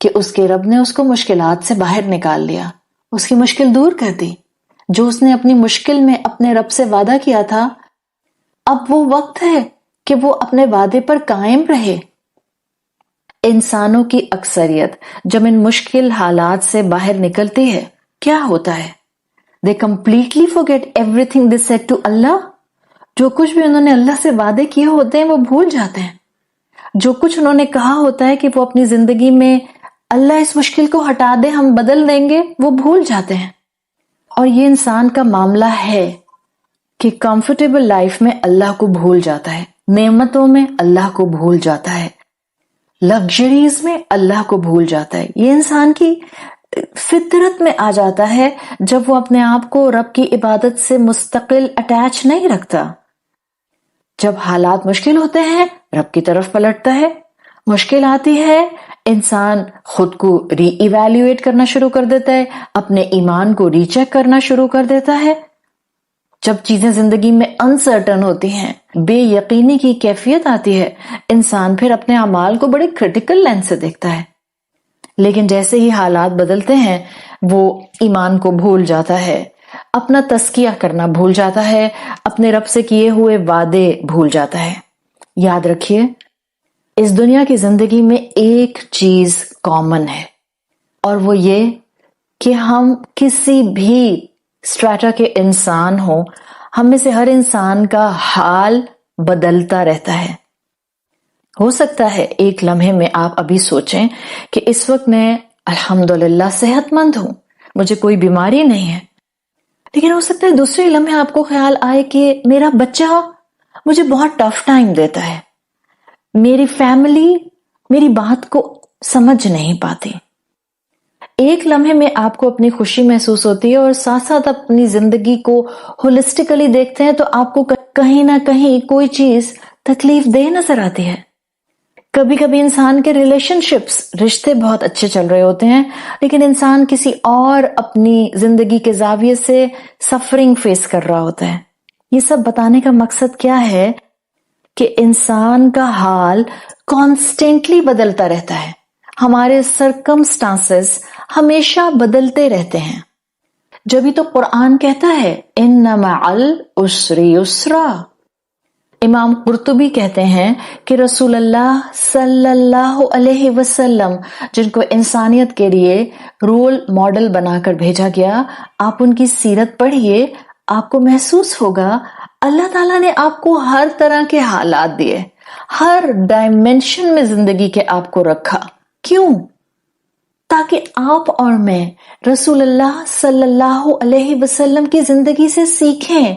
کہ اس کے رب نے اس کو مشکلات سے باہر نکال لیا، اس کی مشکل دور کر دی۔ جو اس نے اپنی مشکل میں اپنے رب سے وعدہ کیا تھا، اب وہ وقت ہے کہ وہ اپنے وعدے پر قائم رہے۔ انسانوں کی اکثریت جب ان مشکل حالات سے باہر نکلتی ہے، کیا ہوتا ہے؟ They completely forget everything they said to Allah. جو کچھ بھی انہوں نے اللہ سے وعدے کیے ہوتے ہیں وہ بھول جاتے ہیں۔ جو کچھ انہوں نے کہا ہوتا ہے کہ وہ اپنی زندگی میں اللہ اس مشکل کو ہٹا دے، ہم بدل دیں گے، وہ بھول جاتے ہیں۔ اور یہ انسان کا معاملہ ہے کہ کمفرٹیبل لائف میں اللہ کو بھول جاتا ہے، نعمتوں میں اللہ کو بھول جاتا ہے، لگژریز میں اللہ کو بھول جاتا ہے۔ یہ انسان کی فطرت میں آ جاتا ہے جب وہ اپنے آپ کو رب کی عبادت سے مستقل اٹیچ نہیں رکھتا۔ جب حالات مشکل ہوتے ہیں رب کی طرف پلٹتا ہے، مشکل آتی ہے انسان خود کو ری ایویلیویٹ کرنا شروع کر دیتا ہے، اپنے ایمان کو ری چیک کرنا شروع کر دیتا ہے۔ جب چیزیں زندگی میں انسرٹن ہوتی ہیں، بے یقینی کی کیفیت آتی ہے، انسان پھر اپنے اعمال کو بڑے کریٹیکل لینس سے دیکھتا ہے۔ لیکن جیسے ہی حالات بدلتے ہیں وہ ایمان کو بھول جاتا ہے، اپنا تزکیہ کرنا بھول جاتا ہے، اپنے رب سے کیے ہوئے وعدے بھول جاتا ہے۔ یاد رکھیے، اس دنیا کی زندگی میں ایک چیز کامن ہے، اور وہ یہ کہ ہم کسی بھی اسٹریٹا کے انسان ہوں، ہم میں سے ہر انسان کا حال بدلتا رہتا ہے۔ ہو سکتا ہے ایک لمحے میں آپ ابھی سوچیں کہ اس وقت میں الحمدللہ صحت مند ہوں، مجھے کوئی بیماری نہیں ہے، لیکن ہو سکتا ہے دوسرے لمحے آپ کو خیال آئے کہ میرا بچہ مجھے بہت ٹف ٹائم دیتا ہے، میری فیملی میری بات کو سمجھ نہیں پاتی۔ ایک لمحے میں آپ کو اپنی خوشی محسوس ہوتی ہے اور ساتھ ساتھ اپنی زندگی کو ہولسٹیکلی دیکھتے ہیں تو آپ کو کہیں نہ کہیں کوئی چیز تکلیف دہ نظر آتی ہے۔ کبھی کبھی انسان کے ریلیشن شپس، رشتے بہت اچھے چل رہے ہوتے ہیں، لیکن انسان کسی اور اپنی زندگی کے زاویے سے سفرنگ فیس کر رہا ہوتا ہے۔ یہ سب بتانے کا مقصد کیا ہے کہ انسان کا حال کانسٹینٹلی بدلتا رہتا ہے، ہمارے سرکمسٹانسز ہمیشہ بدلتے رہتے ہیں۔ جبھی تو قرآن کہتا ہے ان مع العسر یسرا۔ امام قرطبی کہتے ہیں کہ رسول اللہ صلی اللہ علیہ وسلم، جن کو انسانیت کے لیے رول ماڈل بنا کر بھیجا گیا، آپ ان کی سیرت پڑھیے، آپ کو محسوس ہوگا اللہ تعالیٰ نے آپ کو ہر طرح کے حالات دیے، ہر ڈائمینشن میں زندگی کے آپ کو رکھا۔ کیوں؟ تاکہ آپ اور میں رسول اللہ صلی اللہ علیہ وسلم کی زندگی سے سیکھیں،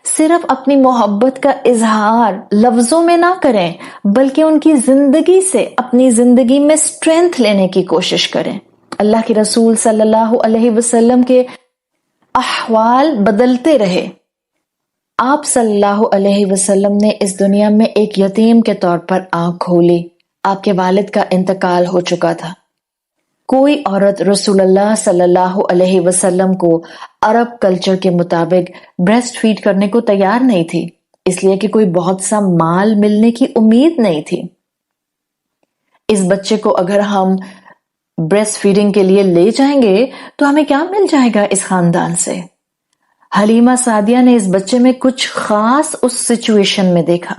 صرف اپنی محبت کا اظہار لفظوں میں نہ کریں بلکہ ان کی زندگی سے اپنی زندگی میں اسٹرینتھ لینے کی کوشش کریں۔ اللہ کے رسول صلی اللہ علیہ وسلم کے احوال بدلتے رہے۔ آپ صلی اللہ علیہ وسلم نے اس دنیا میں ایک یتیم کے طور پر آنکھ کھولی، آپ کے والد کا انتقال ہو چکا تھا۔ کوئی عورت رسول اللہ صلی اللہ علیہ وسلم کو عرب کلچر کے مطابق بریسٹ فیڈ کرنے کو تیار نہیں تھی، اس لیے کہ کوئی بہت سا مال ملنے کی امید نہیں تھی۔ اس بچے کو اگر ہم بریسٹ فیڈنگ کے لیے لے جائیں گے تو ہمیں کیا مل جائے گا اس خاندان سے؟ حلیمہ سعدیہ نے اس بچے میں کچھ خاص اس سچویشن میں دیکھا۔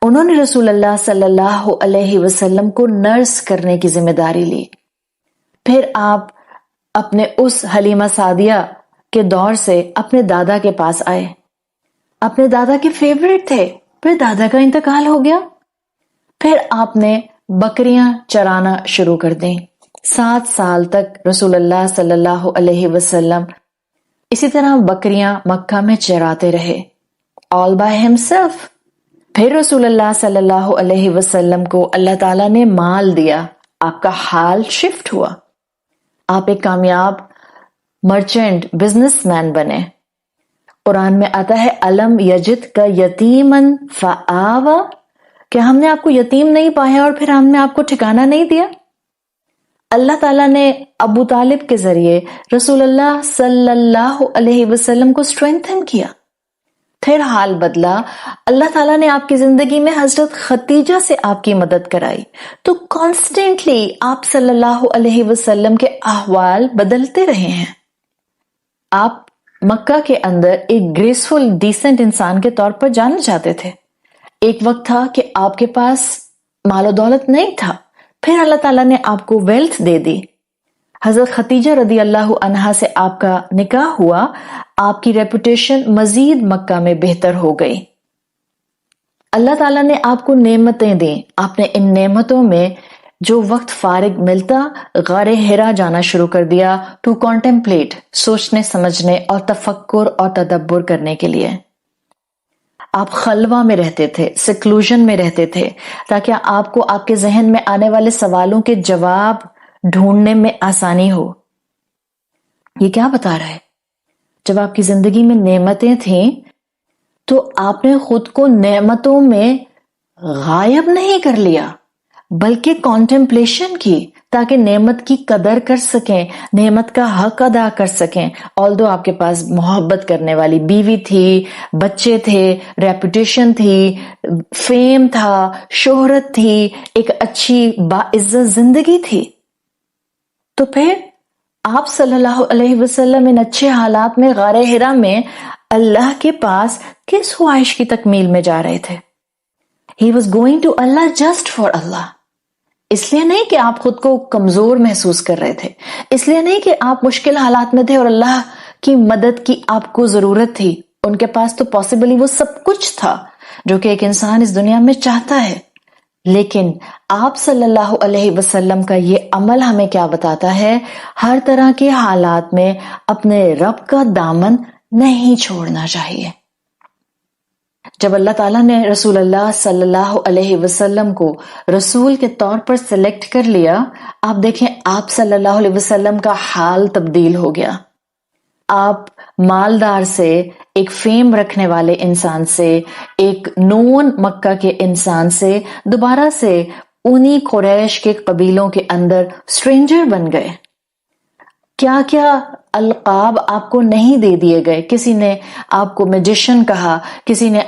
انہوں نے رسول اللہ صلی اللہ علیہ وسلم کو نرس کرنے کی ذمہ داری لی۔ پھر آپ اپنے اس حلیمہ سعدیہ کے دور سے اپنے دادا کے پاس آئے، اپنے دادا کے فیورٹ تھے، پھر دادا کا انتقال ہو گیا، پھر آپ نے بکریاں چرانا شروع کر دیں۔ 7 سال تک رسول اللہ صلی اللہ علیہ وسلم اسی طرح بکریاں مکہ میں چراتے رہے، all by himself۔ پھر رسول اللہ صلی اللہ علیہ وسلم کو اللہ تعالیٰ نے مال دیا، آپ کا حال شفٹ ہوا، آپ ایک کامیاب مرچنٹ بزنس مین بنے۔ قرآن میں آتا ہے الم یجد کا یتیمن فآوا، کہ ہم نے آپ کو یتیم نہیں پایا اور پھر ہم نے آپ کو ٹھکانہ نہیں دیا۔ اللہ تعالیٰ نے ابو طالب کے ذریعے رسول اللہ صلی اللہ علیہ وسلم کو اسٹرینتھن کیا۔ پھر حال بدلا. اللہ تعالیٰ نے آپ کی زندگی میں حضرت خدیجہ سے آپ کی مدد کرائی. تو کانسٹینٹلی آپ صلی اللہ علیہ وسلم کے احوال بدلتے رہے ہیں. آپ مکہ کے اندر ایک گریسفل ڈیسنٹ انسان کے طور پر جانے جاتے تھے. ایک وقت تھا کہ آپ کے پاس مال و دولت نہیں تھا، پھر اللہ تعالیٰ نے آپ کو ویلتھ دے دی. حضرت خدیجہ رضی اللہ عنہا سے آپ کا نکاح ہوا. آپ کی ریپوٹیشن مزید مکہ میں بہتر ہو گئی. اللہ تعالیٰ نے آپ کو نعمتیں دیں. آپ نے ان نعمتوں میں جو وقت فارغ ملتا غار حرا جانا شروع کر دیا ٹو کانٹمپلیٹ، سوچنے سمجھنے اور تفکر اور تدبر کرنے کے لیے. آپ خلوہ میں رہتے تھے، سیکلوژن میں رہتے تھے، تاکہ آپ کو آپ کے ذہن میں آنے والے سوالوں کے جواب ڈھونڈنے میں آسانی ہو. یہ کیا بتا رہا ہے؟ جب آپ کی زندگی میں نعمتیں تھیں تو آپ نے خود کو نعمتوں میں غائب نہیں کر لیا، بلکہ کانٹمپلیشن کی، تاکہ نعمت کی قدر کر سکیں، نعمت کا حق ادا کر سکیں. آلدو آپ کے پاس محبت کرنے والی بیوی تھی، بچے تھے، ریپوٹیشن تھی، فیم تھا، شہرت تھی، ایک اچھی باعزت زندگی تھی. تو پھر آپ صلی اللہ علیہ وسلم ان اچھے حالات میں غار حرا میں اللہ کے پاس کس خواہش کی تکمیل میں جا رہے تھے؟ He was going to Allah just for Allah. اس لیے نہیں کہ آپ خود کو کمزور محسوس کر رہے تھے، اس لیے نہیں کہ آپ مشکل حالات میں تھے اور اللہ کی مدد کی آپ کو ضرورت تھی. ان کے پاس تو پاسبلی وہ سب کچھ تھا جو کہ ایک انسان اس دنیا میں چاہتا ہے. لیکن آپ صلی اللہ علیہ وسلم کا یہ عمل ہمیں کیا بتاتا ہے؟ ہر طرح کے حالات میں اپنے رب کا دامن نہیں چھوڑنا چاہیے. جب اللہ تعالیٰ نے رسول اللہ صلی اللہ علیہ وسلم کو رسول کے طور پر سلیکٹ کر لیا، آپ دیکھیں آپ صلی اللہ علیہ وسلم کا حال تبدیل ہو گیا. آپ مالدار سے، ایک فیم رکھنے والے انسان سے، ایک نون مکہ کے انسان سے دوبارہ سے انہی قریش کے قبیلوں کے اندر اسٹرینجر بن گئے. کیا کیا القاب آپ کو نہیں دے دیے گئے. کسی نے آپ کو میجیشن کہا، کسی نے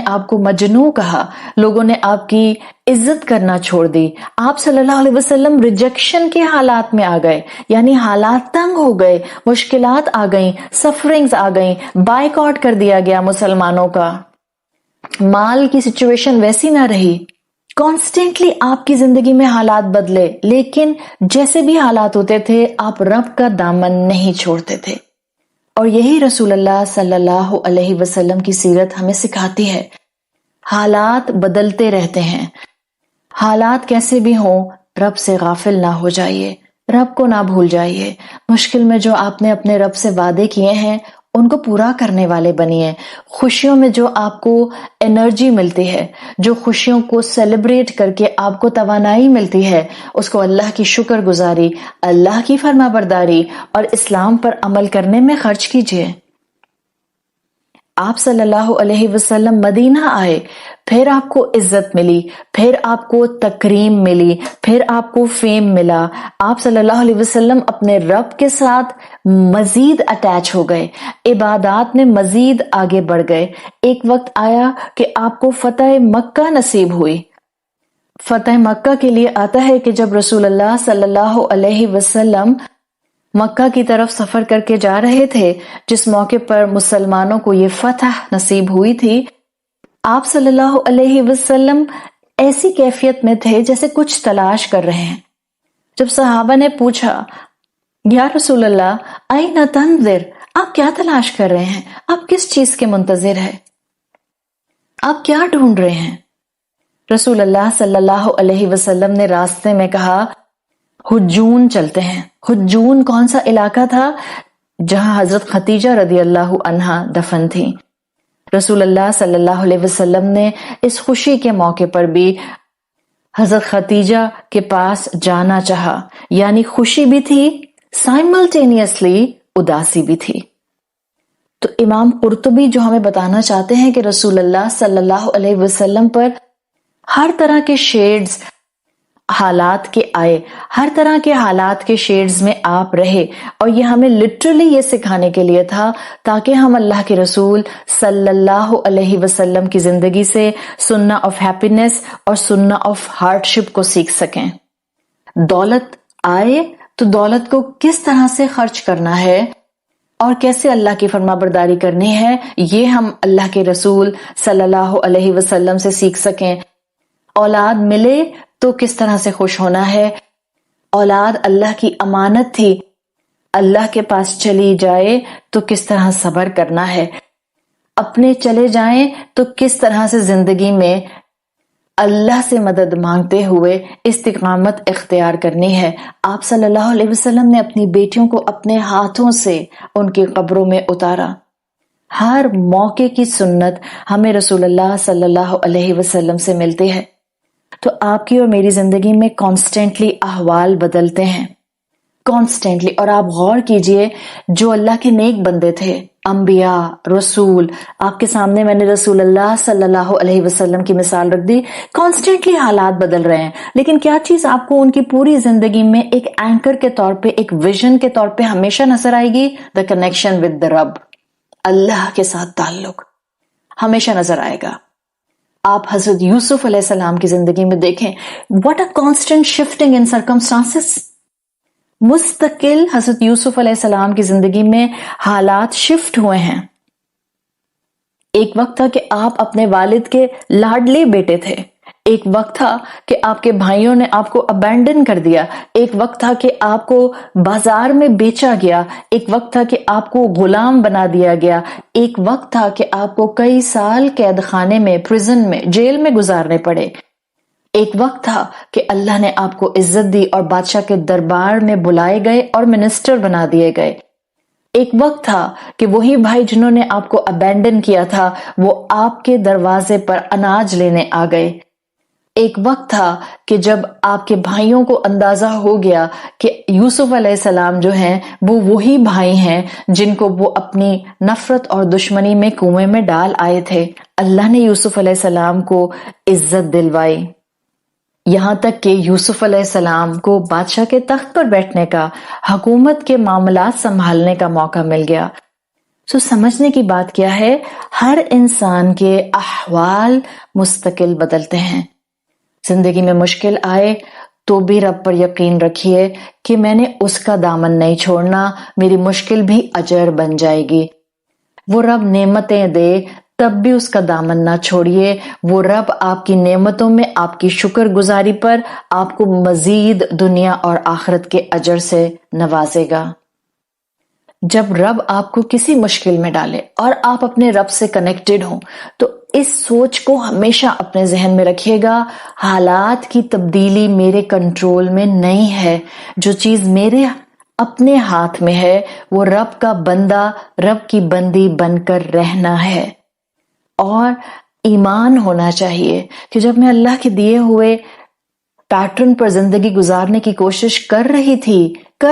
آپ کو مجنوں کہا، لوگوں نے آپ کی عزت کرنا چھوڑ دی. آپ صلی اللہ علیہ وسلم ریجیکشن کے حالات میں آ گئے، یعنی حالات تنگ ہو گئے، مشکلات آ گئیں، سفرنگز آ گئیں، بائیکاٹ کر دیا گیا مسلمانوں کا، مال کی سچویشن ویسی نہ رہی. کانسٹینٹلی آپ کی زندگی میں حالات بدلے، لیکن جیسے بھی حالات ہوتے تھے آپ رب کا دامن نہیں چھوڑتے تھے. اور یہی رسول اللہ صلی اللہ علیہ وسلم کی سیرت ہمیں سکھاتی ہے. حالات بدلتے رہتے ہیں، حالات کیسے بھی ہوں رب سے غافل نہ ہو جائیے، رب کو نہ بھول جائیے. مشکل میں جو آپ نے اپنے رب سے وعدے کیے ہیں ان کو پورا کرنے والے بنیے. خوشیوں میں جو آپ کو انرجی ملتی ہے، جو خوشیوں کو سیلیبریٹ کر کے آپ کو توانائی ملتی ہے، اس کو اللہ کی شکر گزاری، اللہ کی فرما برداری اور اسلام پر عمل کرنے میں خرچ کیجیے. آپ صلی اللہ علیہ وسلم مدینہ آئے، پھر آپ کو عزت ملی، پھر آپ کو تکریم ملی، پھر آپ کو فیم ملا. آپ صلی اللہ علیہ وسلم اپنے رب کے ساتھ مزید اٹیچ ہو گئے، عبادات میں مزید آگے بڑھ گئے. ایک وقت آیا کہ آپ کو فتح مکہ نصیب ہوئی. فتح مکہ کے لیے آتا ہے کہ جب رسول اللہ صلی اللہ علیہ وسلم مکہ کی طرف سفر کر کے جا رہے تھے، جس موقع پر مسلمانوں کو یہ فتح نصیب ہوئی تھی، آپ صلی اللہ علیہ وسلم ایسی کیفیت میں تھے جیسے کچھ تلاش کر رہے ہیں. جب صحابہ نے پوچھا یا رسول اللہ این تنظر، آپ کیا تلاش کر رہے ہیں، آپ کس چیز کے منتظر ہیں، آپ کیا ڈھونڈ رہے ہیں؟ رسول اللہ صلی اللہ علیہ وسلم نے راستے میں کہا حجون چلتے ہیں. حجون کون سا علاقہ تھا؟ جہاں حضرت خدیجہ رضی اللہ عنہا دفن تھی. رسول اللہ صلی اللہ علیہ وسلم نے اس خوشی کے موقع پر بھی حضرت خدیجہ کے پاس جانا چاہا، یعنی خوشی بھی تھی، سائملٹینیسلی اداسی بھی تھی. تو امام قرطبی جو ہمیں بتانا چاہتے ہیں کہ رسول اللہ صلی اللہ علیہ وسلم پر ہر طرح کے شیڈز، حالات کے آئے، ہر طرح کے حالات کے شیڈز میں آپ رہے، اور یہ ہمیں لٹرلی یہ سکھانے کے لیے تھا تاکہ ہم اللہ کے رسول صلی اللہ علیہ وسلم کی زندگی سے سننا آف ہیپینس اور سننا آف ہارڈشپ کو سیکھ سکیں۔ دولت آئے تو دولت کو کس طرح سے خرچ کرنا ہے اور کیسے اللہ کی فرما برداری کرنی ہے، یہ ہم اللہ کے رسول صلی اللہ علیہ وسلم سے سیکھ سکیں۔ اولاد ملے تو کس طرح سے خوش ہونا ہے، اولاد اللہ کی امانت تھی، اللہ کے پاس چلی جائے تو کس طرح صبر کرنا ہے، اپنے چلے جائیں تو کس طرح سے زندگی میں اللہ سے مدد مانگتے ہوئے استقامت اختیار کرنی ہے۔ آپ صلی اللہ علیہ وسلم نے اپنی بیٹیوں کو اپنے ہاتھوں سے ان کی قبروں میں اتارا۔ ہر موقع کی سنت ہمیں رسول اللہ صلی اللہ علیہ وسلم سے ملتی ہے۔ تو آپ کی اور میری زندگی میں کانسٹینٹلی احوال بدلتے ہیں، کانسٹینٹلی۔ اور آپ غور کیجئے، جو اللہ کے نیک بندے تھے، انبیاء، رسول، آپ کے سامنے میں نے رسول اللہ صلی اللہ علیہ وسلم کی مثال رکھ دی، کانسٹینٹلی حالات بدل رہے ہیں، لیکن کیا چیز آپ کو ان کی پوری زندگی میں ایک اینکر کے طور پہ، ایک ویژن کے طور پہ ہمیشہ نظر آئے گی؟ دا کنیکشن ود دا رب، اللہ کے ساتھ تعلق ہمیشہ نظر آئے گا۔ آپ حضرت یوسف علیہ السلام کی زندگی میں دیکھیں، what a constant shifting in circumstances. مستقل حضرت یوسف علیہ السلام کی زندگی میں حالات شفٹ ہوئے ہیں۔ ایک وقت تھا کہ آپ اپنے والد کے لاڈلے بیٹے تھے، ایک وقت تھا کہ آپ کے بھائیوں نے آپ کو ابینڈن کر دیا، ایک وقت تھا کہ آپ کو بازار میں بیچا گیا، ایک وقت تھا کہ آپ کو غلام بنا دیا گیا، ایک وقت تھا کہ آپ کو کئی سال قید خانے میں، پریزن میں، جیل میں گزارنے پڑے، ایک وقت تھا کہ اللہ نے آپ کو عزت دی اور بادشاہ کے دربار میں بلائے گئے اور منسٹر بنا دیے گئے، ایک وقت تھا کہ وہی بھائی جنہوں نے آپ کو ابینڈن کیا تھا وہ آپ کے دروازے پر اناج لینے آ گئے، ایک وقت تھا کہ جب آپ کے بھائیوں کو اندازہ ہو گیا کہ یوسف علیہ السلام جو ہیں وہ وہی بھائی ہیں جن کو وہ اپنی نفرت اور دشمنی میں کنویں میں ڈال آئے تھے، اللہ نے یوسف علیہ السلام کو عزت دلوائی، یہاں تک کہ یوسف علیہ السلام کو بادشاہ کے تخت پر بیٹھنے کا، حکومت کے معاملات سنبھالنے کا موقع مل گیا۔ تو سمجھنے کی بات کیا ہے، ہر انسان کے احوال مستقل بدلتے ہیں۔ زندگی میں مشکل آئے تو بھی رب پر یقین رکھیے کہ میں نے اس کا دامن نہیں چھوڑنا، میری مشکل بھی اجر بن جائے گی۔ وہ رب نعمتیں دے تب بھی اس کا دامن نہ چھوڑیے، وہ رب آپ کی نعمتوں میں آپ کی شکر گزاری پر آپ کو مزید دنیا اور آخرت کے اجر سے نوازے گا۔ جب رب آپ کو کسی مشکل میں ڈالے اور آپ اپنے رب سے کنیکٹڈ ہوں تو اس سوچ کو ہمیشہ اپنے ذہن میں رکھیے گا، حالات کی تبدیلی میرے کنٹرول میں نہیں ہے، جو چیز میرے اپنے ہاتھ میں ہے وہ رب کا بندہ، رب کی بندی بن کر رہنا ہے۔ اور ایمان ہونا چاہیے کہ جب میں اللہ کے دیے ہوئے پیٹرن پر زندگی گزارنے کی کوشش کر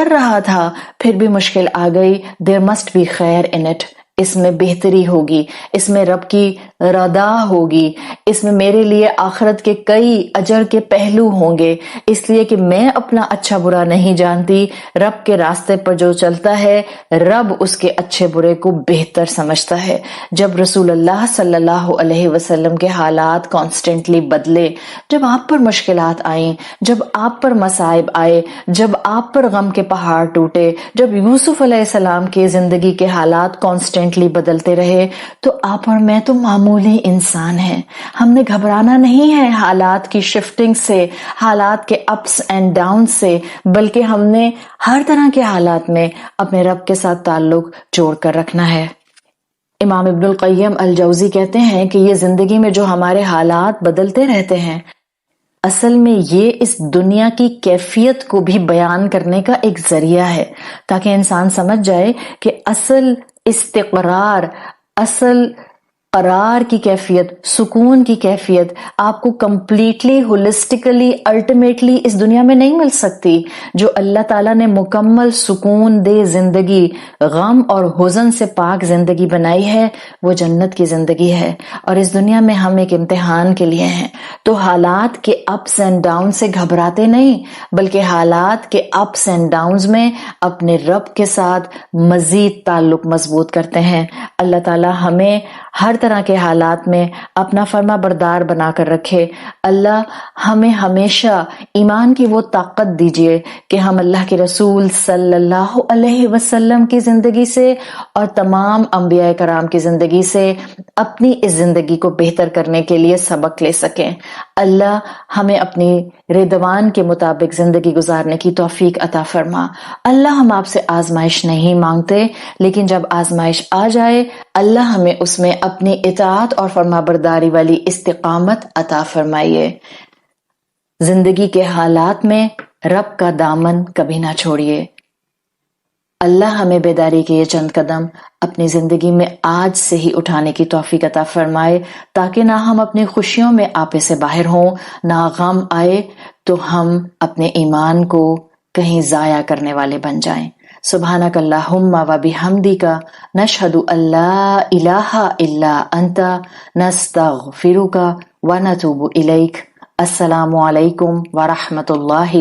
رہا تھا، پھر بھی مشکل آ گئی، there must be خیر in it، اس میں بہتری ہوگی، اس میں رب کی رضا ہوگی، اس میں میرے لیے آخرت کے کئی اجر کے پہلو ہوں گے، اس لیے کہ میں اپنا اچھا برا نہیں جانتی، رب کے راستے پر جو چلتا ہے رب اس کے اچھے برے کو بہتر سمجھتا ہے۔ جب رسول اللہ صلی اللہ علیہ وسلم کے حالات کانسٹنٹلی بدلے، جب آپ پر مشکلات آئیں، جب آپ پر مصائب آئے، جب آپ پر غم کے پہاڑ ٹوٹے، جب یوسف علیہ السلام کے زندگی کے حالات کانسٹنٹلی بدلتے رہے، تو آپ اور میں تو معمولی انسان ہیں، ہم نے گھبرانا نہیں ہے حالات کی شفٹنگ سے، حالات کے اپس اینڈ ڈاؤن سے، بلکہ ہم نے ہر طرح کے حالات میں اپنے رب کے ساتھ تعلق جوڑ کر رکھنا ہے۔ امام ابن القیم الجوزی کہتے ہیں کہ یہ زندگی میں جو ہمارے حالات بدلتے رہتے ہیں، اصل میں یہ اس دنیا کی کیفیت کو بھی بیان کرنے کا ایک ذریعہ ہے، تاکہ انسان سمجھ جائے کہ اصل استقرار، اصل قرار کی کیفیت، سکون کی کیفیت آپ کو کمپلیٹلی ہولسٹیکلی الٹیمیٹلی اس دنیا میں نہیں مل سکتی۔ جو اللہ تعالیٰ نے مکمل سکون دے زندگی، غم اور حزن سے پاک زندگی بنائی ہے، وہ جنت کی زندگی ہے، اور اس دنیا میں ہم ایک امتحان کے لیے ہیں۔ تو حالات کے اپس اینڈ ڈاؤن سے گھبراتے نہیں، بلکہ حالات کے اپس اینڈ ڈاؤنز میں اپنے رب کے ساتھ مزید تعلق مضبوط کرتے ہیں۔ اللہ تعالیٰ ہمیں ہر طرح کے حالات میں اپنا فرما بردار بنا کر رکھے۔ اللہ ہمیں ہمیشہ ایمان کی وہ طاقت دیجئے کہ ہم اللہ کے رسول صلی اللہ علیہ وسلم کی زندگی سے اور تمام انبیاء کرام کی زندگی سے اپنی اس زندگی کو بہتر کرنے کے لیے سبق لے سکیں۔ اللہ ہمیں اپنی ردوان کے مطابق زندگی گزارنے کی توفیق عطا فرما۔ اللہ ہم آپ سے آزمائش نہیں مانگتے، لیکن جب آزمائش آ جائے اللہ ہمیں اس میں اپنی اطاعت اور فرمانبرداری والی استقامت عطا فرمائیے۔ زندگی کے حالات میں رب کا دامن کبھی نہ چھوڑیے۔ اللہ ہمیں بیداری کے یہ چند قدم اپنی زندگی میں آج سے ہی اٹھانے کی توفیق عطا فرمائے، تاکہ نہ ہم اپنی خوشیوں میں آپے سے باہر ہوں، نہ غم آئے تو ہم اپنے ایمان کو کہیں ضائع کرنے والے بن جائیں۔ سبحانک اللہم و بحمدک نشہد ان لا الہ الا انت نستغفرک و نتوب الیک۔ السلام علیکم ورحمۃ اللہ